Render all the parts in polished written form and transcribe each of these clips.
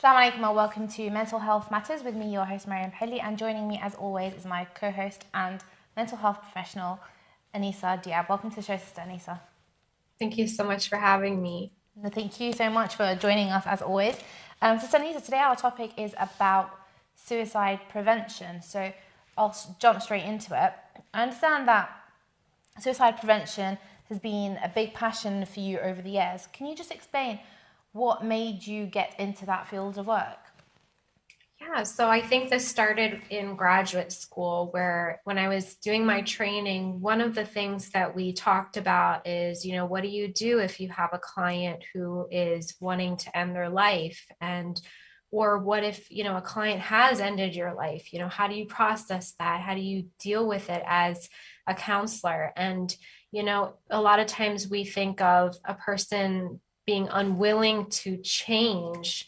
Assalamu alaikum and welcome to Mental Health Matters with me, your host Maryam Hilli, and joining me as always is my co-host and mental health professional, Anisa Diab. Welcome to the show, Sister Anisa. Thank you so much for having me. Thank you so much for joining us as always. Sister Anisa, today our topic is about suicide prevention. So I'll jump straight into it. I understand that suicide prevention has been a big passion for you over the years. Can you just explain what made you get into that field of work? Yeah, so I think this started in graduate school where when I was doing my training, one of the things that we talked about is, what do you do if you have a client who is wanting to end their life? Or what if, a client has ended your life? How do you process that? How do you deal with it as a counselor? And, a lot of times we think of a person being unwilling to change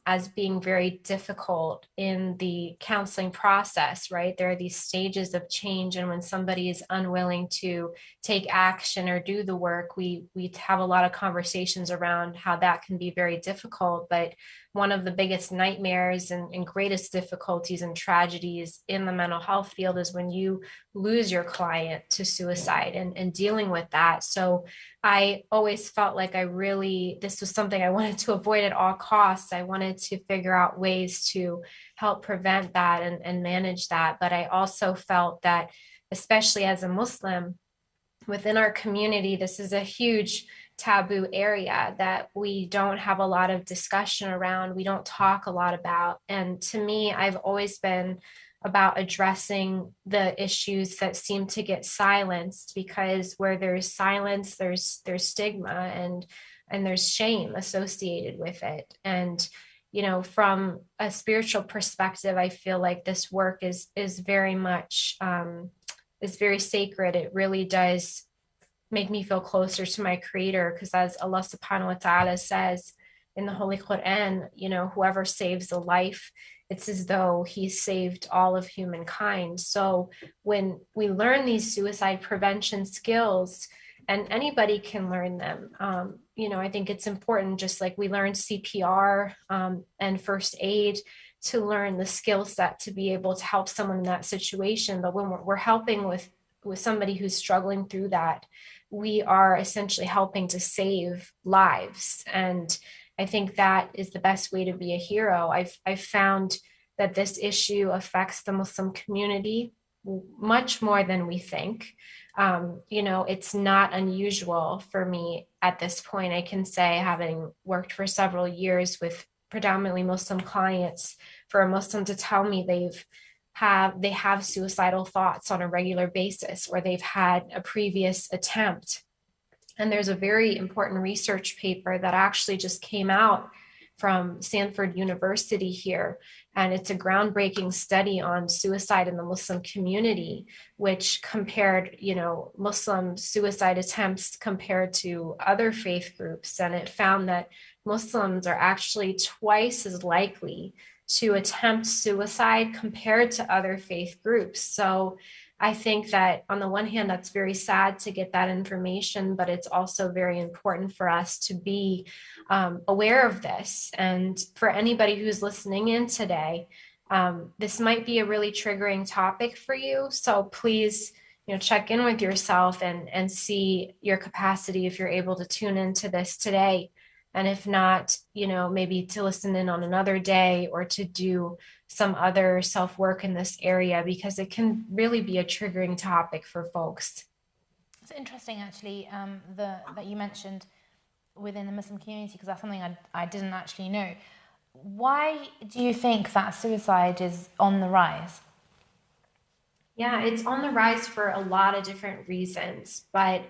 as being very difficult in the counseling process, right? There are these stages of change, and when somebody is unwilling to take action or do the work, we have a lot of conversations around how that can be very difficult. But one of the biggest nightmares and greatest difficulties and tragedies in the mental health field is when you lose your client to suicide and dealing with that. So I always felt like this was something I wanted to avoid at all costs. I wanted to figure out ways to help prevent that and manage that. But I also felt that, especially as a Muslim, within our community, this is a huge taboo area that we don't have a lot of discussion around. We don't talk a lot about. And to me, I've always been about addressing the issues that seem to get silenced, because where there's silence, there's stigma and there's shame associated with it. And from a spiritual perspective, I feel like this work is very much is very sacred. It really does make me feel closer to my creator, because as Allah subhanahu wa ta'ala says in the Holy Quran, whoever saves a life, it's as though he saved all of humankind. So when we learn these suicide prevention skills, and anybody can learn them, I think it's important, just like we learn CPR and first aid, to learn the skill set to be able to help someone in that situation. But when we're helping with somebody who's struggling through that, we are essentially helping to save lives. And I think that is the best way to be a hero. I've found that this issue affects the Muslim community much more than we think. It's not unusual for me at this point. I can say, having worked for several years with predominantly Muslim clients, for a Muslim to tell me they have suicidal thoughts on a regular basis, or they've had a previous attempt. And there's a very important research paper that actually just came out from Stanford University here. And it's a groundbreaking study on suicide in the Muslim community, which compared, Muslim suicide attempts compared to other faith groups. And it found that Muslims are actually twice as likely to attempt suicide compared to other faith groups. So I think that on the one hand, that's very sad to get that information, but it's also very important for us to be aware of this. And for anybody who's listening in today, this might be a really triggering topic for you. So please, check in with yourself and see your capacity if you're able to tune into this today. And if not, maybe to listen in on another day, or to do some other self-work in this area, because it can really be a triggering topic for folks. It's interesting, actually, that you mentioned within the Muslim community, because that's something I didn't actually know. Why do you think that suicide is on the rise? Yeah, it's on the rise for a lot of different reasons. But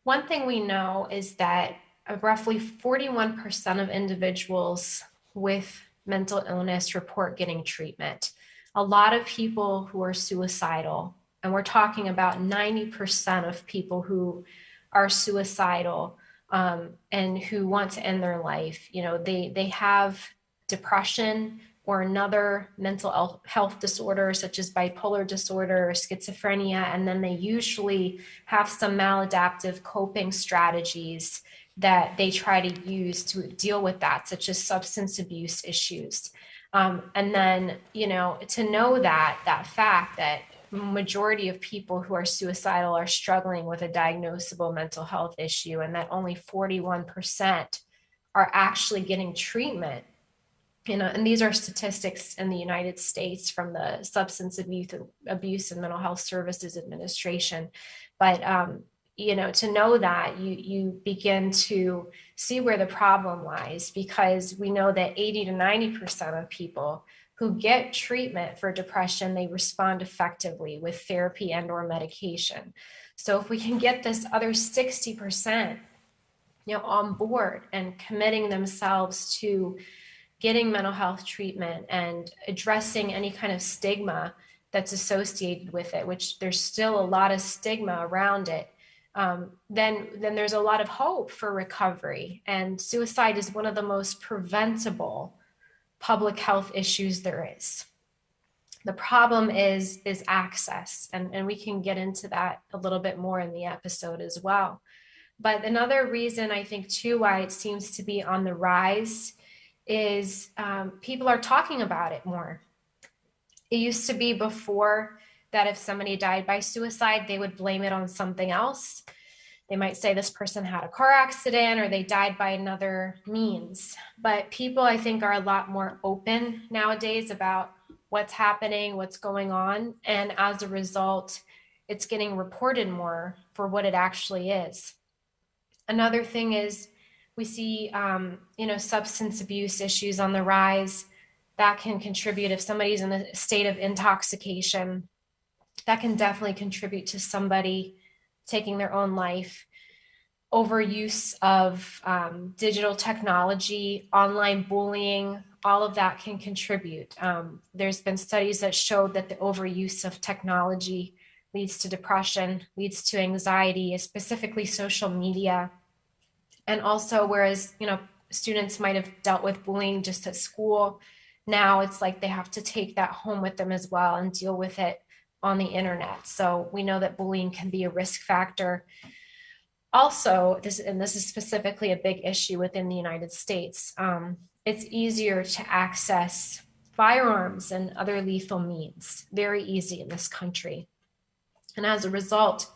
one thing we know is that roughly 41% of individuals with mental illness report getting treatment. A lot of people who are suicidal, and we're talking about 90% of people who are suicidal and who want to end their life, they have depression or another mental health disorder, such as bipolar disorder or schizophrenia, and then they usually have some maladaptive coping strategies that they try to use to deal with that, such as substance abuse issues. And then, to know that fact that majority of people who are suicidal are struggling with a diagnosable mental health issue, and that only 41% are actually getting treatment. And these are statistics in the United States from the Substance Abuse and Mental Health Services Administration. But to know that, you begin to see where the problem lies, because we know that 80 to 90% of people who get treatment for depression, they respond effectively with therapy and or medication. So if we can get this other 60%, on board and committing themselves to getting mental health treatment and addressing any kind of stigma that's associated with it, which there's still a lot of stigma around it, then there's a lot of hope for recovery. And suicide is one of the most preventable public health issues there is. The problem is access, and we can get into that a little bit more in the episode as well. But another reason I think too why it seems to be on the rise is people are talking about it more. It used to be before that if somebody died by suicide, they would blame it on something else. They might say this person had a car accident or they died by another means. But people, I think, are a lot more open nowadays about what's happening, what's going on. And as a result, it's getting reported more for what it actually is. Another thing is we see, substance abuse issues on the rise. That can contribute. If somebody's in a state of intoxication, that can definitely contribute to somebody taking their own life. Overuse of digital technology, online bullying, all of that can contribute. There's been studies that showed that the overuse of technology leads to depression, leads to anxiety, specifically social media. And also, whereas, students might have dealt with bullying just at school, now it's like they have to take that home with them as well and deal with it on the internet. So we know that bullying can be a risk factor. Also, this is specifically a big issue within the United States. It's easier to access firearms and other lethal means, very easy in this country. And as a result,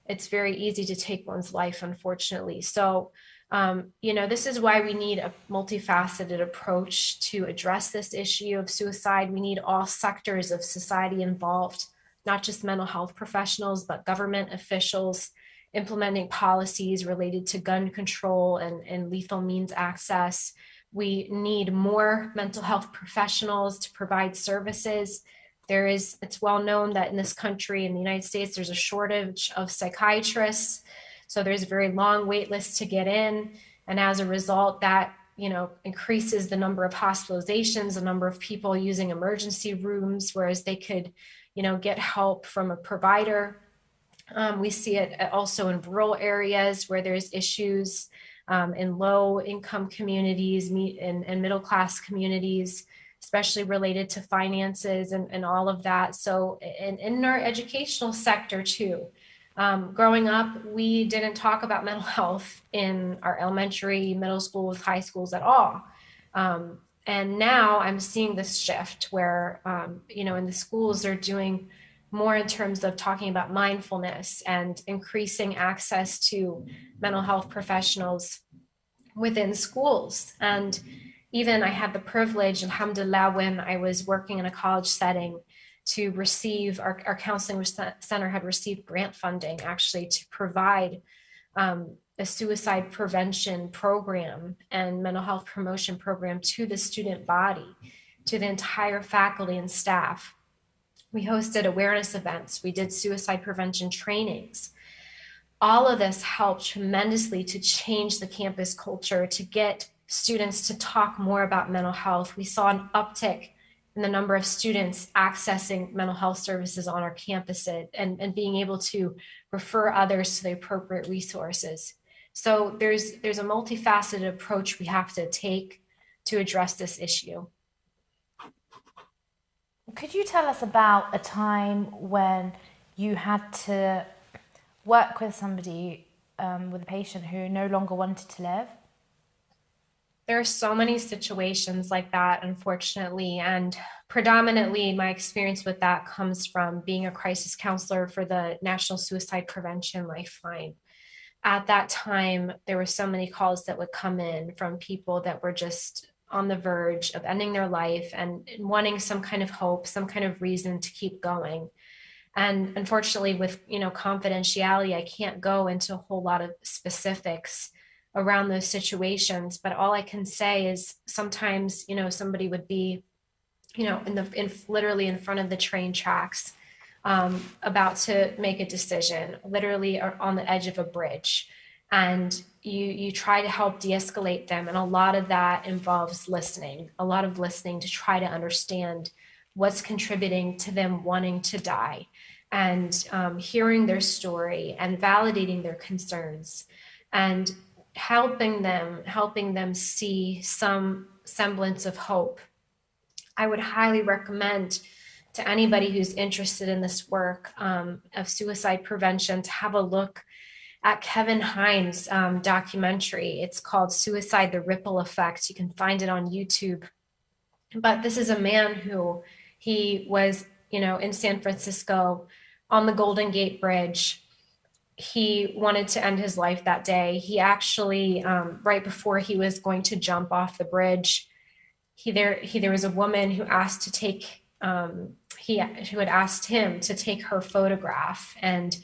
it's very easy to take one's life, unfortunately. So, this is why we need a multifaceted approach to address this issue of suicide. We need all sectors of society involved, not just mental health professionals, but government officials implementing policies related to gun control and lethal means access. We need more mental health professionals to provide services. It's well known that in this country, in the United States, there's a shortage of psychiatrists. So there's a very long wait list to get in. And as a result, that, increases the number of hospitalizations, the number of people using emergency rooms, whereas they could, get help from a provider. We see it also in rural areas where there's issues in low income communities and middle class communities, especially related to finances and all of that. So in our educational sector too, growing up, we didn't talk about mental health in our elementary, middle schools, high schools at all. And now I'm seeing this shift where, in the schools, they're doing more in terms of talking about mindfulness and increasing access to mental health professionals within schools. And even I had the privilege, alhamdulillah, when I was working in a college setting, to receive our counseling center had received grant funding actually to provide a suicide prevention program and mental health promotion program to the student body, to the entire faculty and staff. We hosted awareness events. We did suicide prevention trainings. All of this helped tremendously to change the campus culture, to get students to talk more about mental health. We saw an uptick in the number of students accessing mental health services on our campuses and being able to refer others to the appropriate resources. So there's a multifaceted approach we have to take to address this issue. Could you tell us about a time when you had to work with somebody with a patient who no longer wanted to live? There are so many situations like that, unfortunately, and predominantly my experience with that comes from being a crisis counselor for the National Suicide Prevention Lifeline. At that time, there were so many calls that would come in from people that were just on the verge of ending their life and wanting some kind of hope, some kind of reason to keep going. And unfortunately, with confidentiality, I can't go into a whole lot of specifics around those situations. But all I can say is sometimes, somebody would be, literally in front of the train tracks, about to make a decision, literally on the edge of a bridge, and you try to help de-escalate them, and a lot of that involves listening, a lot of listening to try to understand what's contributing to them wanting to die, and hearing their story and validating their concerns, and helping them see some semblance of hope. I would highly recommend to anybody who's interested in this work of suicide prevention to have a look at Kevin Hines' documentary. It's called Suicide: The Ripple Effect. You can find it on YouTube. But this is a man who, he was, in San Francisco on the Golden Gate Bridge. He wanted to end his life that day. He actually, right before he was going to jump off the bridge, there was a woman who asked to take, who had asked him to take her photograph. And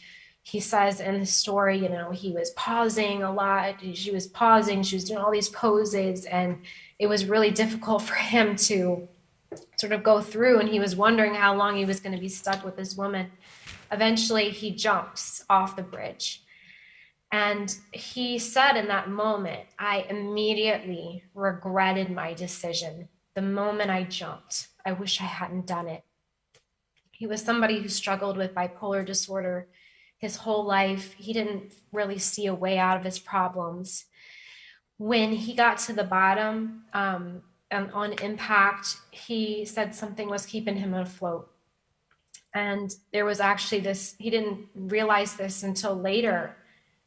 he says in the story, he was pausing a lot. She was pausing. She was doing all these poses. And it was really difficult for him to sort of go through. And he was wondering how long he was going to be stuck with this woman. Eventually, he jumps off the bridge. And he said in that moment, I immediately regretted my decision. The moment I jumped, I wish I hadn't done it. He was somebody who struggled with bipolar disorder his whole life. He didn't really see a way out of his problems. When he got to the bottom, and on impact, he said something was keeping him afloat. And there was actually this, he didn't realize this until later,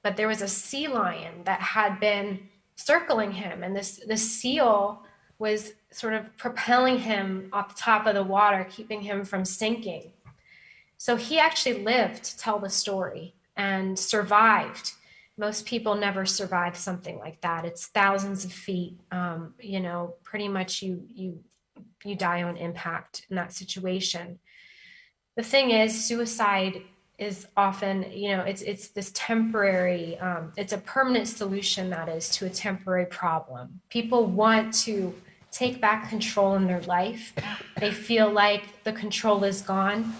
but there was a sea lion that had been circling him. And this seal was sort of propelling him off the top of the water, keeping him from sinking. So he actually lived to tell the story and survived. Most people never survive something like that. It's thousands of feet. Pretty much you die on impact in that situation. The thing is, suicide is often, it's this temporary, it's a permanent solution, that is, to a temporary problem. People want to take back control in their life. They feel like the control is gone.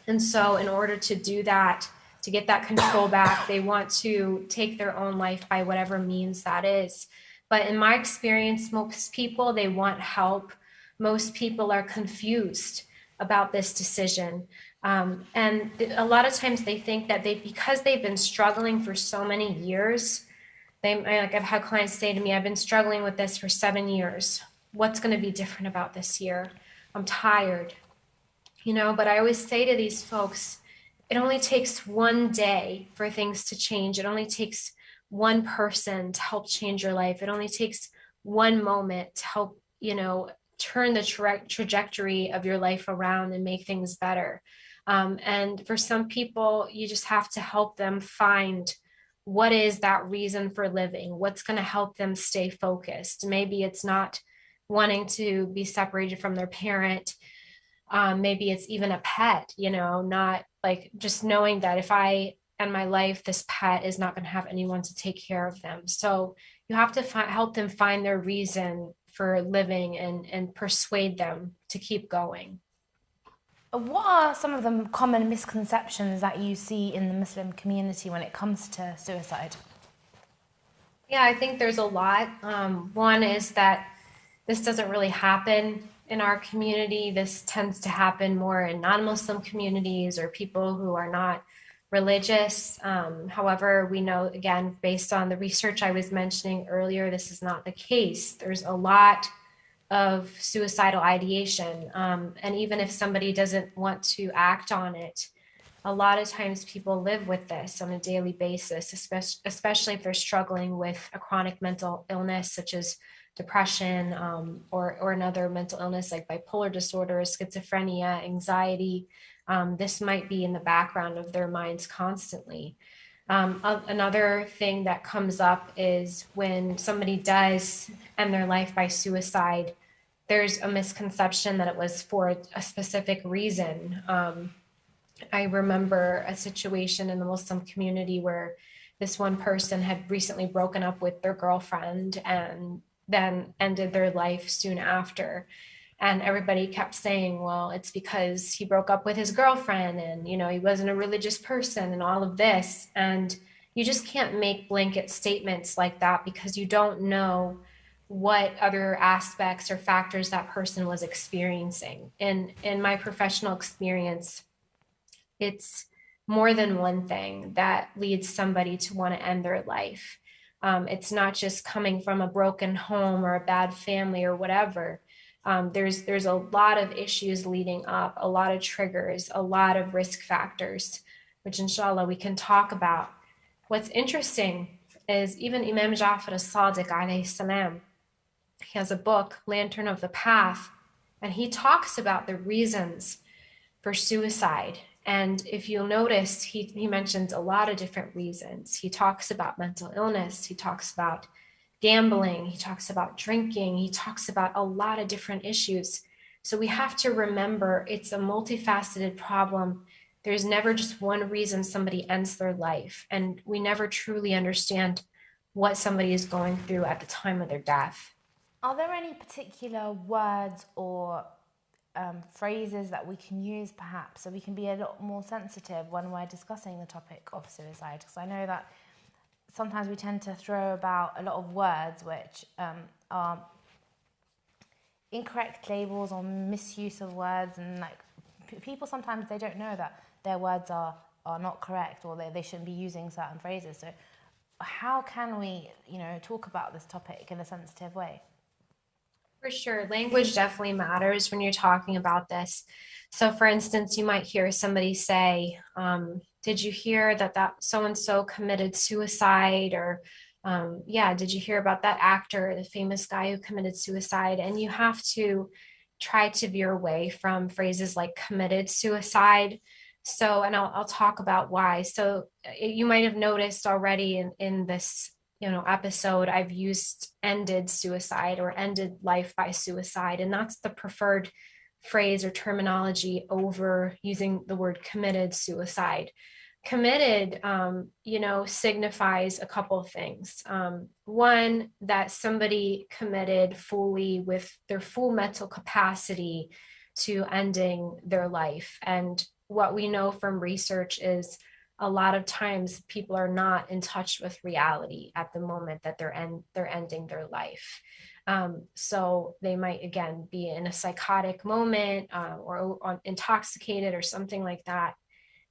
And so in order to do that, to get that control back, they want to take their own life by whatever means that is. But in my experience, most people, they want help. Most people are confused about this decision. And a lot of times they think that because they've been struggling for so many years, I've had clients say to me, I've been struggling with this for 7 years. What's going to be different about this year? I'm tired, but I always say to these folks, it only takes one day for things to change. It only takes one person to help change your life. It only takes one moment to help, turn the trajectory of your life around and make things better. And for some people, you just have to help them find what is that reason for living, what's going to help them stay focused. Maybe it's not wanting to be separated from their parent. Maybe it's even a pet, not like just knowing that if I end my life, this pet is not going to have anyone to take care of them. So you have to help them find their reason for living and persuade them to keep going. What are some of the common misconceptions that you see in the Muslim community when it comes to suicide? Yeah, I think there's a lot. One is that this doesn't really happen in our community. This tends to happen more in non-Muslim communities or people who are not religious. However, we know, again, based on the research I was mentioning earlier, this is not the case. There's a lot of suicidal ideation. And even if somebody doesn't want to act on it, a lot of times people live with this on a daily basis, especially if they're struggling with a chronic mental illness such as depression, or another mental illness like bipolar disorder, schizophrenia, anxiety. This might be in the background of their minds constantly. Another thing that comes up is when somebody does end their life by suicide, there's a misconception that it was for a specific reason. I remember a situation in the Muslim community where this one person had recently broken up with their girlfriend and then ended their life soon after. And everybody kept saying, well, it's because he broke up with his girlfriend and, he wasn't a religious person and all of this. And you just can't make blanket statements like that because you don't know what other aspects or factors that person was experiencing. In my professional experience, it's more than one thing that leads somebody to want to end their life. It's not just coming from a broken home or a bad family or whatever. There's a lot of issues leading up, a lot of triggers, a lot of risk factors, which inshallah we can talk about. What's interesting is even Imam Ja'far as-Sadiq alayhi salam, he has a book, Lantern of the Path, and he talks about the reasons for suicide. And if you'll notice, he mentions a lot of different reasons. He talks about mental illness. He talks about gambling. He talks about drinking. He talks about a lot of different issues. So we have to remember it's a multifaceted problem. There's never just one reason somebody ends their life. And we never truly understand what somebody is going through at the time of their death. Are there any particular words or phrases that we can use perhaps so we can be a lot more sensitive when we're discussing the topic of suicide? Because I know that sometimes we tend to throw about a lot of words which are incorrect labels or misuse of words, and people sometimes they don't know that their words are not correct or they shouldn't be using certain phrases. So how can we talk about this topic in a sensitive way? For sure. Language definitely matters when you're talking about this. So for instance, you might hear somebody say, did you hear that so-and-so committed suicide? Or, did you hear about that actor, the famous guy who committed suicide? And you have to try to veer away from phrases like committed suicide. So, and I'll talk about why. So you might have noticed already in this episode, I've used ended suicide or ended life by suicide. And that's the preferred phrase or terminology over using the word committed suicide. Committed, signifies a couple of things. One, that somebody committed fully with their full mental capacity to ending their life. And what we know from research is a lot of times people are not in touch with reality at the moment that they're ending their life. So they might, again, be in a psychotic moment or intoxicated or something like that.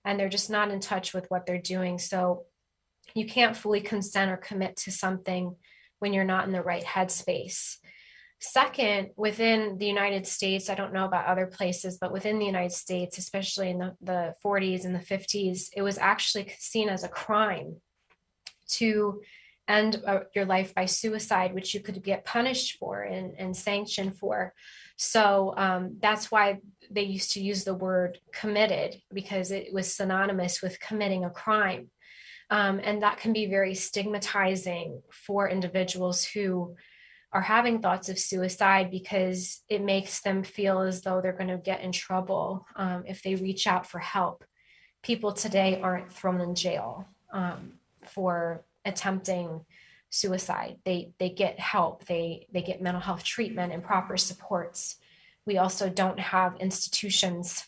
And they're just not in touch with what they're doing. So you can't fully consent or commit to something when you're not in the right headspace. Second, within the United States, I don't know about other places, but within the United States, especially in the 40s and the 50s, it was actually seen as a crime to end your life by suicide, which you could get punished for and sanctioned for. So that's why they used to use the word committed, because it was synonymous with committing a crime. And that can be very stigmatizing for individuals who are having thoughts of suicide, because it makes them feel as though they're going to get in trouble if they reach out for help. People today aren't thrown in jail for attempting suicide. They get help. They get mental health treatment and proper supports. We also don't have institutions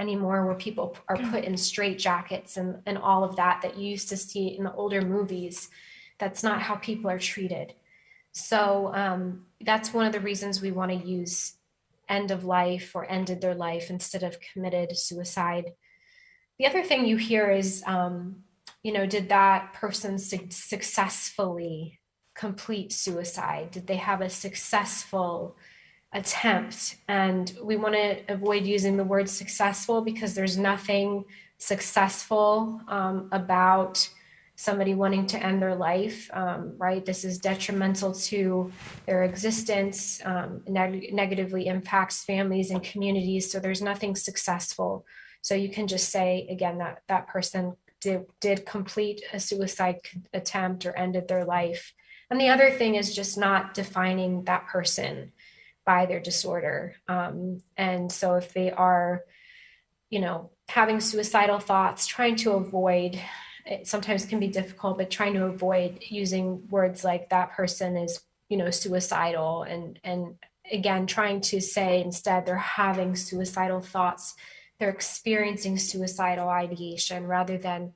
anymore where people are put in straitjackets and all of that you used to see in the older movies. That's not how people are treated. So that's one of the reasons we want to use end of life or ended their life instead of committed suicide. The other thing you hear is, did that person successfully complete suicide? Did they have a successful attempt? And we want to avoid using the word successful because there's nothing successful about somebody wanting to end their life, right? This is detrimental to their existence, negatively impacts families and communities. So there's nothing successful. So you can just say, again, that that person did complete a suicide attempt or ended their life. And the other thing is just not defining that person by their disorder. And so if they are, having suicidal thoughts, trying to avoid, it sometimes can be difficult, but trying to avoid using words like that person is, suicidal. And again, trying to say instead they're having suicidal thoughts, they're experiencing suicidal ideation rather than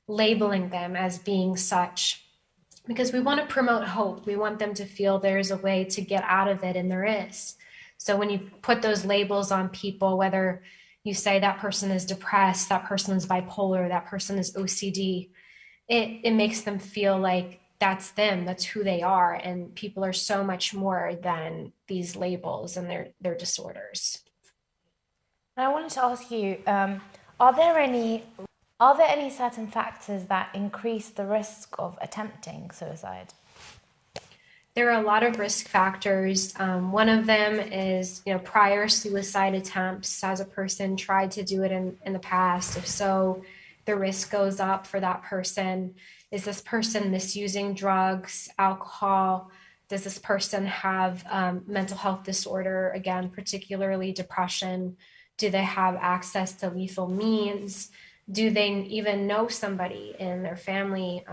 labeling them as being such, because we want to promote hope. We want them to feel there's a way to get out of it, and there is. So when you put those labels on people, whether you say that person is depressed, that person is bipolar, that person is OCD, it makes them feel like that's them, that's who they are. And people are so much more than these labels and their disorders. I wanted to ask you, are there any certain factors that increase the risk of attempting suicide? There are a lot of risk factors. One of them is, prior suicide attempts. Has a person tried to do it in the past? If so, the risk goes up for that person. Is this person misusing drugs, alcohol? Does this person have mental health disorder? Again, particularly depression. Do they have access to lethal means? Do they even know somebody in their family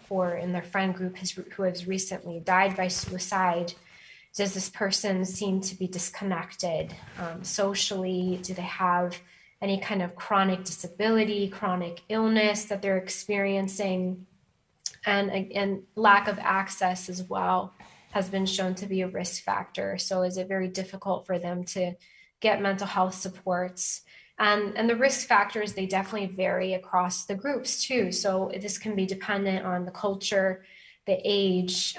or in their friend group who has recently died by suicide? Does this person seem to be disconnected socially? Do they have any kind of chronic disability, chronic illness that they're experiencing? And lack of access as well has been shown to be a risk factor. So is it very difficult for them to get mental health supports? And the risk factors, they definitely vary across the groups too. So this can be dependent on the culture, the age,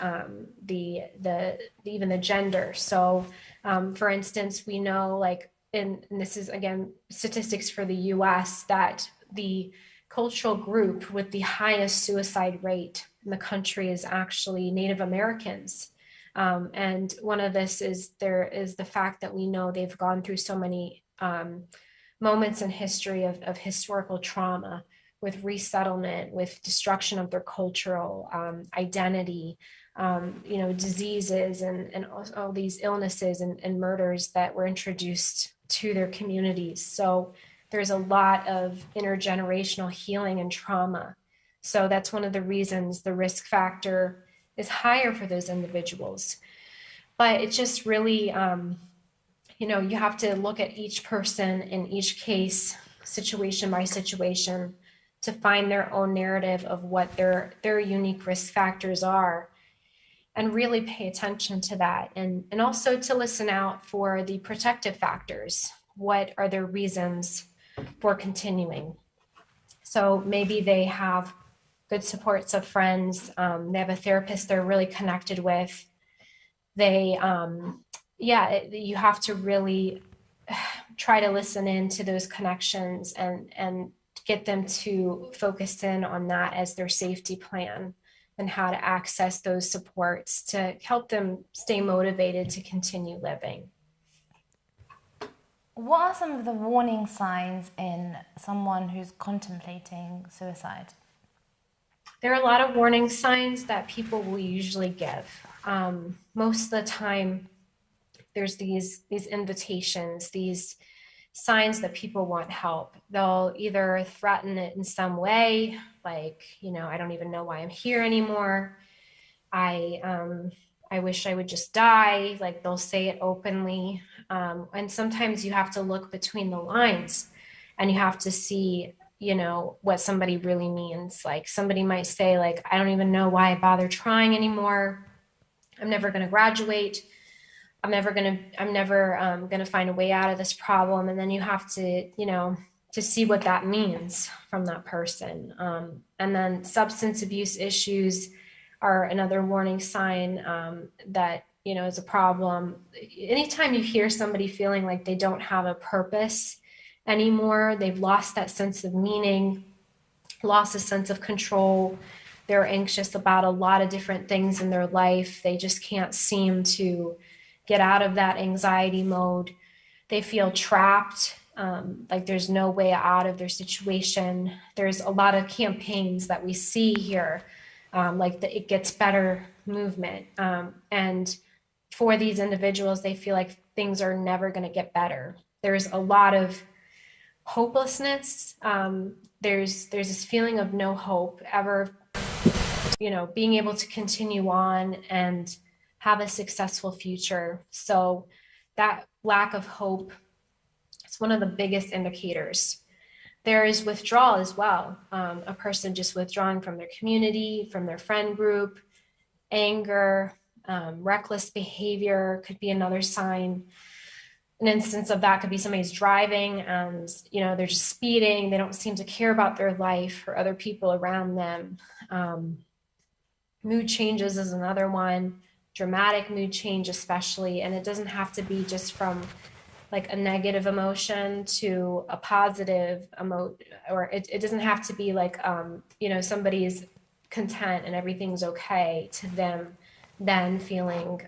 even the gender. So for instance, we know and this is again, statistics for the US, that the cultural group with the highest suicide rate in the country is actually Native Americans. And one of this is the fact that we know they've gone through so many moments in history of historical trauma, with resettlement, with destruction of their cultural identity, diseases and all these illnesses and murders that were introduced to their communities. So there's a lot of intergenerational healing and trauma. So that's one of the reasons the risk factor is higher for those individuals. But it just really, you have to look at each person in each case, situation by situation, to find their own narrative of what their unique risk factors are, and really pay attention to that. And also to listen out for the protective factors. What are their reasons for continuing? So maybe they have good supports of friends. They have a therapist they're really connected with. You have to really try to listen in to those connections and get them to focus in on that as their safety plan, and how to access those supports to help them stay motivated to continue living. What are some of the warning signs in someone who's contemplating suicide? There are a lot of warning signs that people will usually give. Most of the time, there's these invitations, these signs that people want help. They'll either threaten it in some way, like, I don't even know why I'm here anymore. I wish I would just die. Like, they'll say it openly. And sometimes you have to look between the lines and you have to see, what somebody really means. Like, somebody might say, like, I don't even know why I bother trying anymore. I'm never going to graduate. I'm never going to find a way out of this problem. And then you have to, to see what that means from that person. And then substance abuse issues are another warning sign that, is a problem. Anytime you hear somebody feeling like they don't have a purpose anymore. They've lost that sense of meaning, lost a sense of control. They're anxious about a lot of different things in their life. They just can't seem to get out of that anxiety mode. They feel trapped, like there's no way out of their situation. There's a lot of campaigns that we see here, like the It Gets Better movement. And for these individuals, they feel like things are never going to get better. There's a lot of hopelessness. There's this feeling of no hope ever, being able to continue on and have a successful future. So that lack of hope is one of the biggest indicators. There is withdrawal as well. A person just withdrawing from their community, from their friend group. Anger, reckless behavior could be another sign. An instance of that could be somebody's driving and, they're just speeding. They don't seem to care about their life or other people around them. Mood changes is another one. Dramatic mood change especially. And it doesn't have to be just from like a negative emotion to a positive emotion, or it doesn't have to be like, somebody's content and everything's okay to them then feeling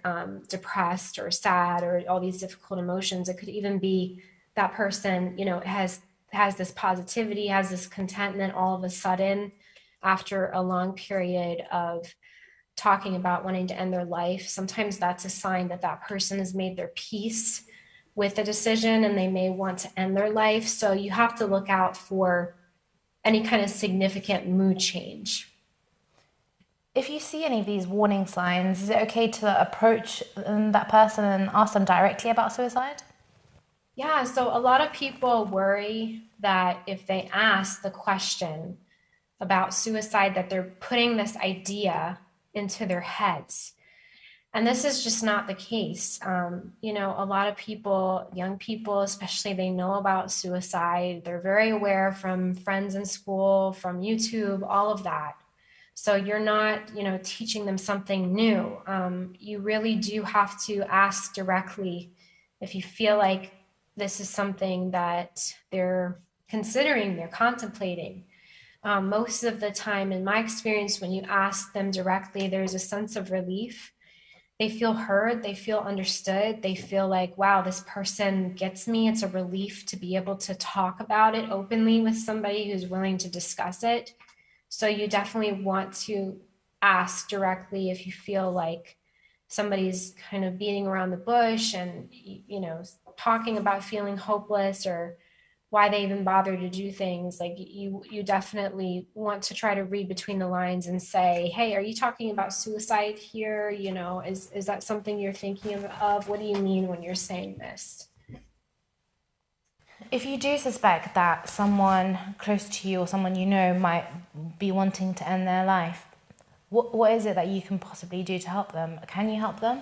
depressed or sad or all these difficult emotions. It could even be that person, has this positivity, has this contentment all of a sudden after a long period of talking about wanting to end their life. Sometimes that's a sign that that person has made their peace with the decision and they may want to end their life. So you have to look out for any kind of significant mood change. If you see any of these warning signs, is it okay to approach that person and ask them directly about suicide? Yeah, so a lot of people worry that if they ask the question about suicide, that they're putting this idea into their heads. And this is just not the case. A lot of people, young people especially, they know about suicide. They're very aware from friends in school, from YouTube, all of that. So you're not, teaching them something new. You really do have to ask directly if you feel like this is something that they're considering, they're contemplating. Most of the time, in my experience, when you ask them directly, there's a sense of relief. They feel heard, they feel understood, they feel like, wow, this person gets me. It's a relief to be able to talk about it openly with somebody who's willing to discuss it. So you definitely want to ask directly if you feel like somebody's kind of beating around the bush and, talking about feeling hopeless or why they even bother to do things. Like you definitely want to try to read between the lines and say, hey, are you talking about suicide here? Is that something you're thinking of? What do you mean when you're saying this? If you do suspect that someone close to you or someone you know might be wanting to end their life, what is it that you can possibly do to help them? Can you help them?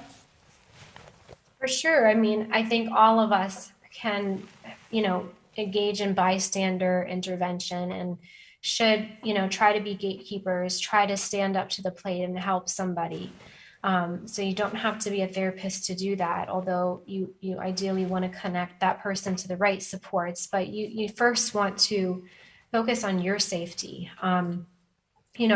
For sure. I mean, I think all of us can, engage in bystander intervention and should, try to be gatekeepers, try to stand up to the plate and help somebody. So you don't have to be a therapist to do that, although you ideally want to connect that person to the right supports, but you first want to focus on your safety.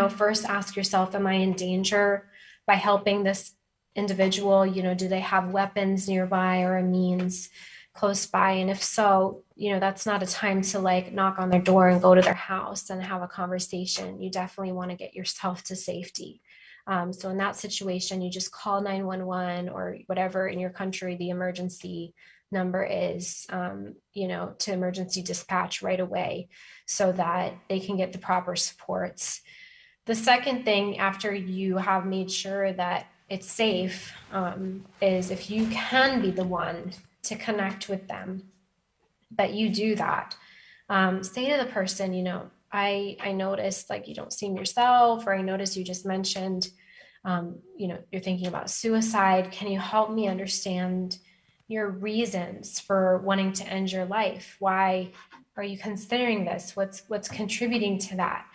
First ask yourself, am I in danger by helping this individual? Do they have weapons nearby or a means close by? And if so, that's not a time to like knock on their door and go to their house and have a conversation. You definitely want to get yourself to safety. So in that situation, you just call 911 or whatever in your country the emergency number is, to emergency dispatch right away so that they can get the proper supports. The second thing, after you have made sure that it's safe, is if you can be the one to connect with them, that you do that. Say to the person, I noticed like you don't seem yourself, or I noticed you just mentioned, you're thinking about suicide. Can you help me understand your reasons for wanting to end your life? Why are you considering this? What's contributing to that?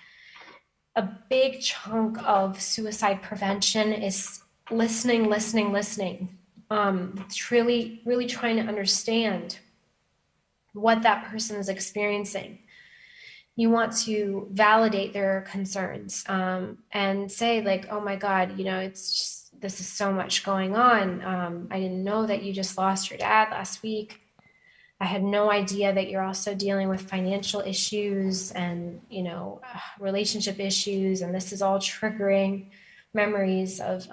A big chunk of suicide prevention is listening. It's really, really trying to understand what that person is experiencing. You want to validate their concerns, and say like, oh my God, it's just, this is so much going on. I didn't know that you just lost your dad last week. I had no idea that you're also dealing with financial issues and, relationship issues. And this is all triggering memories of,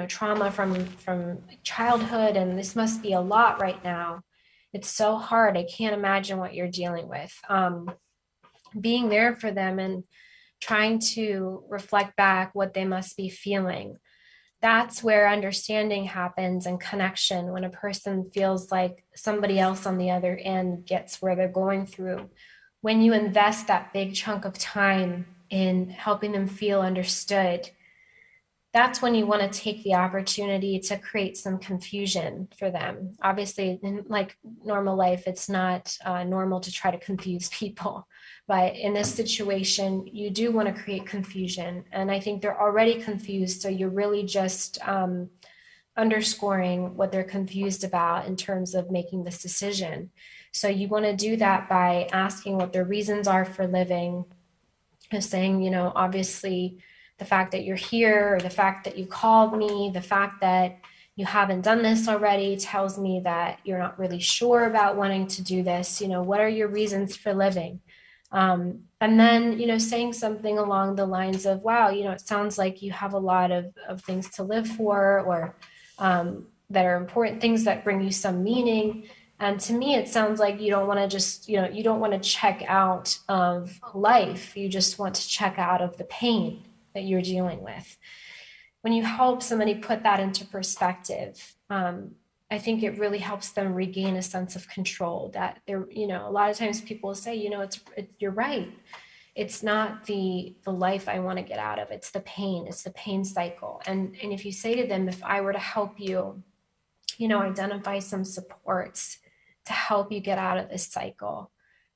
trauma from childhood. And this must be a lot right now. It's so hard. I can't imagine what you're dealing with. Being there for them and trying to reflect back what they must be feeling. That's where understanding happens and connection, when a person feels like somebody else on the other end gets where they're going through. When you invest that big chunk of time in helping them feel understood, that's when you want to take the opportunity to create some confusion for them. Obviously, in like normal life, it's not normal to try to confuse people. But in this situation, you do want to create confusion. And I think they're already confused. So you're really just underscoring what they're confused about in terms of making this decision. So you want to do that by asking what their reasons are for living, and saying, obviously, the fact that you're here, or the fact that you called me, the fact that you haven't done this already tells me that you're not really sure about wanting to do this. What are your reasons for living? And then, saying something along the lines of, wow, it sounds like you have a lot of things to live for, or that are important things that bring you some meaning. And to me, it sounds like you don't want to just, you don't want to check out of life. You just want to check out of the pain that you're dealing with. When you help somebody put that into perspective, I think it really helps them regain a sense of control. That they're, a lot of times people say, you're right. It's not the life I want to get out of. It's the pain. It's the pain cycle. And if you say to them, if I were to help you, identify some supports to help you get out of this cycle,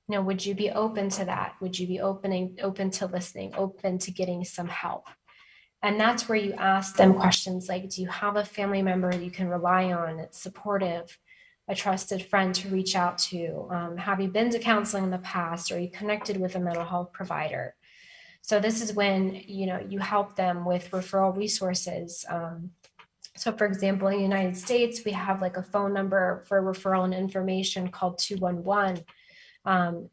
would you be open to that? Would you be open to listening, open to getting some help? And that's where you ask them questions like, do you have a family member you can rely on that's supportive, a trusted friend to reach out to? Have you been to counseling in the past? Or are you connected with a mental health provider? So this is when, you help them with referral resources. So for example, in the United States, we have like a phone number for referral and information called 211.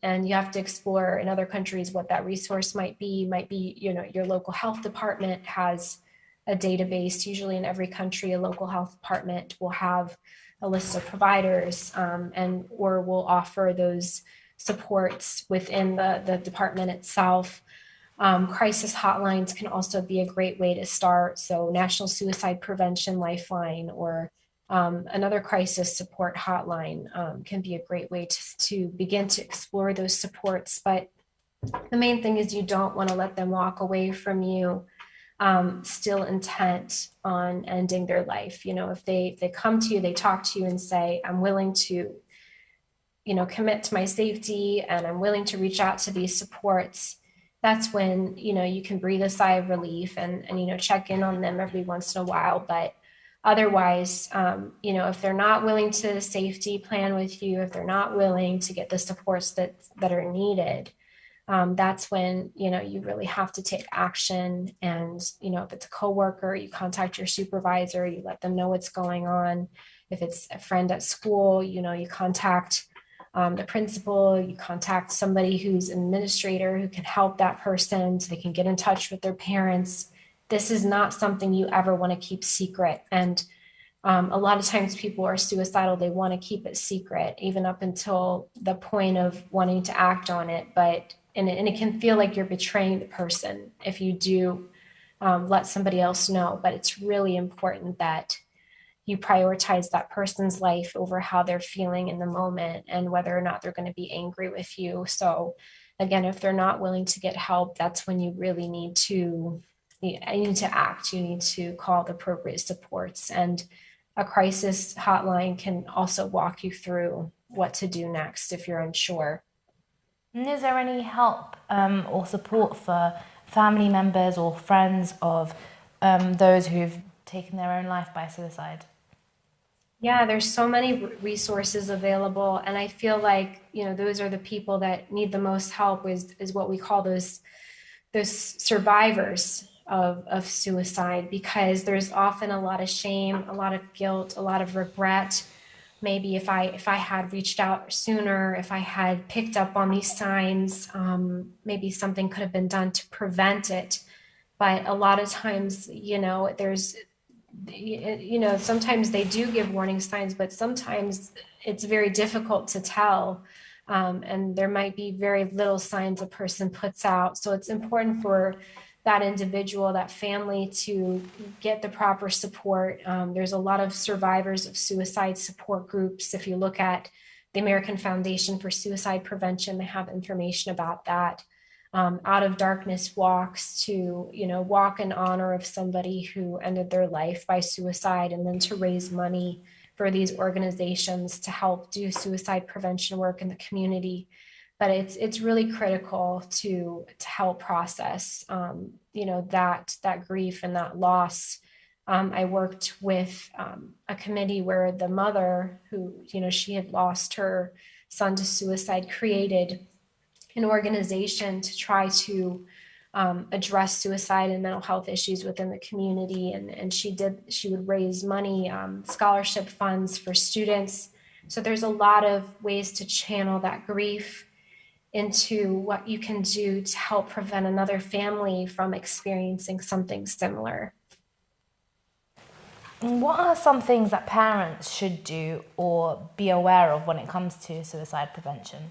And you have to explore in other countries what that resource might be. Your local health department has a database. Usually in every country, a local health department will have a list of providers, or will offer those supports within the department itself. Crisis hotlines can also be a great way to start. So National Suicide Prevention Lifeline, or another crisis support hotline can be a great way to begin to explore those supports. But the main thing is you don't want to let them walk away from you still intent on ending their life. If they come to you, they talk to you and say, I'm willing to, commit to my safety, and I'm willing to reach out to these supports, that's when, you can breathe a sigh of relief and check in on them every once in a while. But otherwise, if they're not willing to safety plan with you, if they're not willing to get the supports that are needed, that's when, you really have to take action. And, if it's a coworker, you contact your supervisor, you let them know what's going on. If it's a friend at school, you contact the principal, you contact somebody who's an administrator who can help that person so they can get in touch with their parents. This is not something you ever want to keep secret. And a lot of times people are suicidal. They want to keep it secret, even up until the point of wanting to act on it. And it can feel like you're betraying the person if you do let somebody else know. But it's really important that you prioritize that person's life over how they're feeling in the moment and whether or not they're going to be angry with you. So again, if they're not willing to get help, that's when you really need to act. You need to call the appropriate supports. And a crisis hotline can also walk you through what to do next if you're unsure. And is there any help or support for family members or friends of those who've taken their own life by suicide? Yeah, there's so many resources available, and I feel like, those are the people that need the most help, is what we call those survivors of suicide, because there's often a lot of shame, a lot of guilt, a lot of regret. Maybe if I had reached out sooner, if I had picked up on these signs, maybe something could have been done to prevent it. But a lot of times, there's sometimes they do give warning signs, but sometimes it's very difficult to tell. And there might be very little signs a person puts out. So it's important for that individual, that family, to get the proper support. There's a lot of survivors of suicide support groups. If you look at the American Foundation for Suicide Prevention, they have information about that. Out of darkness walks, to walk in honor of somebody who ended their life by suicide, and then to raise money for these organizations to help do suicide prevention work in the community. But it's really critical to help process that grief and that loss. I worked with a committee where the mother, who she had lost her son to suicide, created an organization to try to address suicide and mental health issues within the community. And she would raise money, scholarship funds for students. So there's a lot of ways to channel that grief into what you can do to help prevent another family from experiencing something similar. What are some things that parents should do or be aware of when it comes to suicide prevention?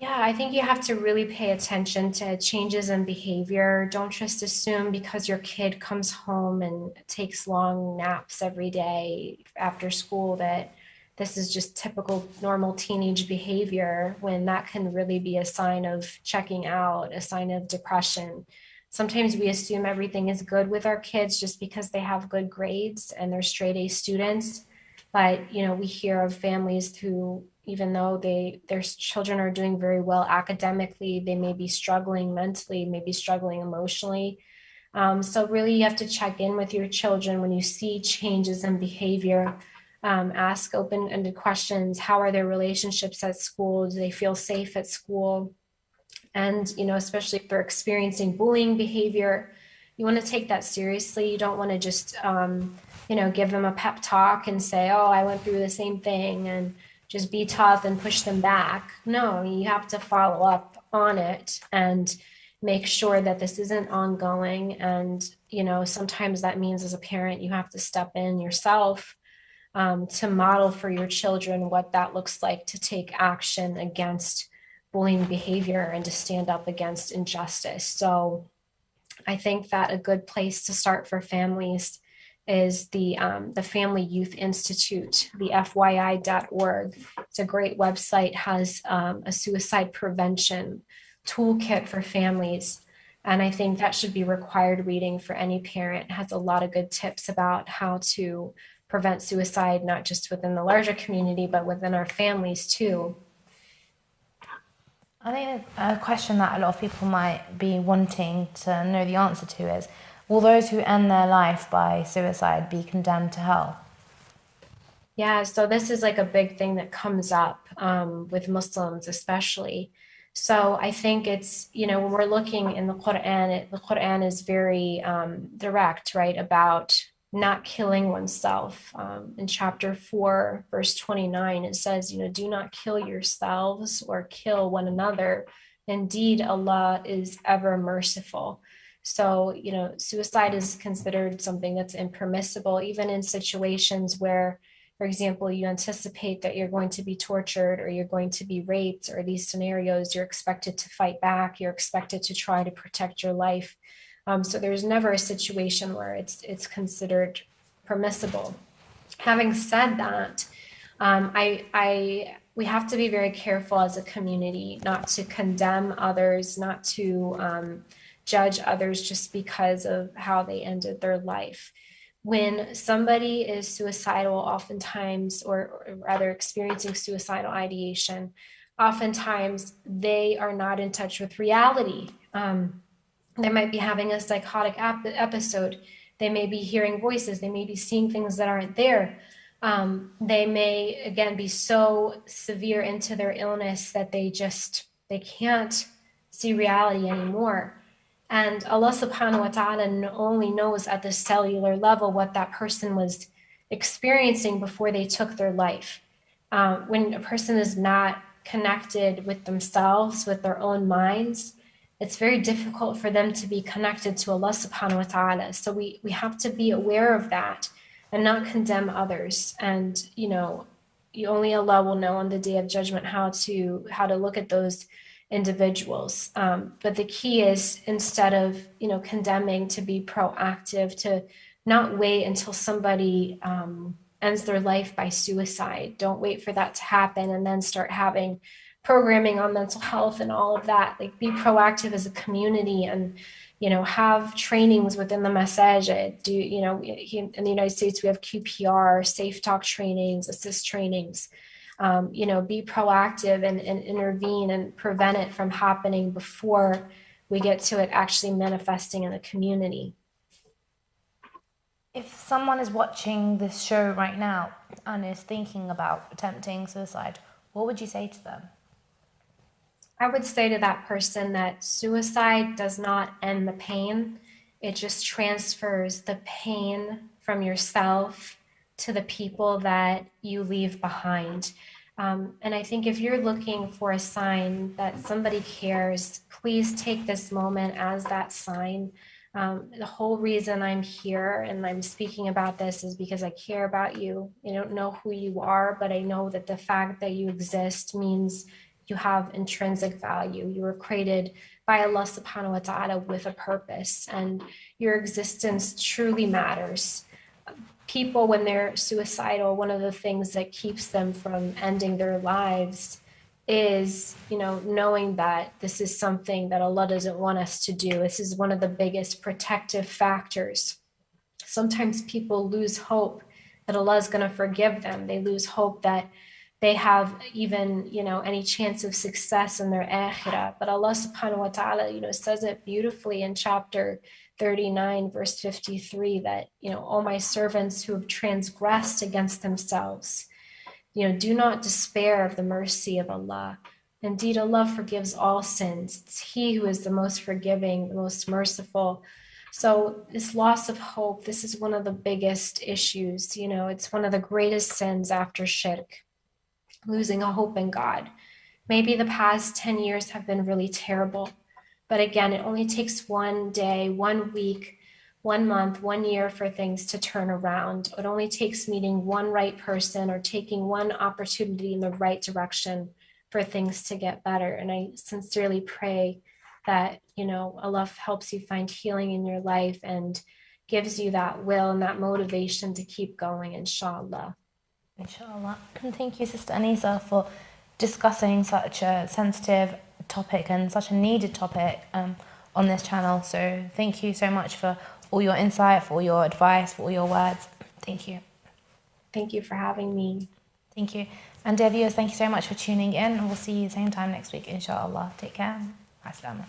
Yeah, I think you have to really pay attention to changes in behavior. Don't just assume because your kid comes home and takes long naps every day after school that this is just typical normal teenage behavior, when that can really be a sign of checking out, a sign of depression. Sometimes we assume everything is good with our kids just because they have good grades and they're straight A students. But, we hear of families who, even though their children are doing very well academically, they may be struggling mentally, maybe struggling emotionally. So really you have to check in with your children when you see changes in behavior. Ask open-ended questions. How are their relationships at school? Do they feel safe at school? And, especially if they're experiencing bullying behavior, you want to take that seriously. You don't want to just, give them a pep talk and say, oh, I went through the same thing, and just be tough and push them back. No, you have to follow up on it and make sure that this isn't ongoing. And, sometimes that means, as a parent, you have to step in yourself to model for your children what that looks like, to take action against bullying behavior and to stand up against injustice. So I think that a good place to start for families is the Family Youth Institute, the FYI.org. It's a great website, has a suicide prevention toolkit for families. And I think that should be required reading for any parent. It has a lot of good tips about how to prevent suicide, not just within the larger community, but within our families too. I think a question that a lot of people might be wanting to know the answer to is, will those who end their life by suicide be condemned to hell? Yeah, so this is like a big thing that comes up with Muslims especially. So I think it's, when we're looking in the Quran is very direct, right, about not killing oneself. In chapter 4, verse 29, it says, do not kill yourselves or kill one another. Indeed, Allah is ever merciful. So, suicide is considered something that's impermissible, even in situations where, for example, you anticipate that you're going to be tortured or you're going to be raped, or these scenarios, you're expected to fight back, you're expected to try to protect your life. So there's never a situation where it's considered permissible. Having said that, we have to be very careful as a community not to condemn others, not to judge others just because of how they ended their life. When somebody is suicidal, oftentimes, or rather experiencing suicidal ideation, oftentimes they are not in touch with reality. They might be having a psychotic episode. They may be hearing voices. They may be seeing things that aren't there. They may, again, be so severe into their illness that they can't see reality anymore. And Allah subhanahu wa ta'ala only knows at the cellular level what that person was experiencing before they took their life. When a person is not connected with themselves, with their own minds, it's very difficult for them to be connected to Allah subhanahu wa ta'ala. So we have to be aware of that and not condemn others. And, only Allah will know on the Day of Judgment how to look at those individuals. But the key is, instead of, condemning, to be proactive, to not wait until somebody ends their life by suicide. Don't wait for that to happen and then start having programming on mental health and all of that. Like, be proactive as a community and, have trainings within the masajid. In the United States, we have QPR, safe talk trainings, assist trainings. Be proactive and intervene and prevent it from happening before we get to it actually manifesting in the community. If someone is watching this show right now and is thinking about attempting suicide, what would you say to them? I would say to that person that suicide does not end the pain. It just transfers the pain from yourself to the people that you leave behind. And I think if you're looking for a sign that somebody cares, please take this moment as that sign. The whole reason I'm here and I'm speaking about this is because I care about you. I don't know who you are, but I know that the fact that you exist means you have intrinsic value. You were created by Allah subhanahu wa ta'ala with a purpose, and your existence truly matters. People, when they're suicidal, one of the things that keeps them from ending their lives is, knowing that this is something that Allah doesn't want us to do. This is one of the biggest protective factors. Sometimes people lose hope that Allah is going to forgive them. They lose hope that they have even, any chance of success in their akhirah. But Allah subhanahu wa ta'ala, says it beautifully in chapter 39, verse 53, that, all my servants who have transgressed against themselves, do not despair of the mercy of Allah. Indeed, Allah forgives all sins. It's He who is the most forgiving, the most merciful. So this loss of hope, this is one of the biggest issues. It's one of the greatest sins after shirk, losing a hope in God. Maybe the past 10 years have been really terrible. But again, it only takes one day, 1 week, 1 month, 1 year for things to turn around. It only takes meeting one right person or taking one opportunity in the right direction for things to get better. And I sincerely pray that, Allah helps you find healing in your life and gives you that will and that motivation to keep going, inshallah. Inshallah. And thank you, Sister Anisa, for discussing such a sensitive topic and such a needed topic on this channel. So thank you so much for all your insight, for all your advice, for all your words. Thank you. Thank you for having me. Thank you. And dear viewers, thank you so much for tuning in, and we'll see you same time next week, inshallah. Take care. Assalamu.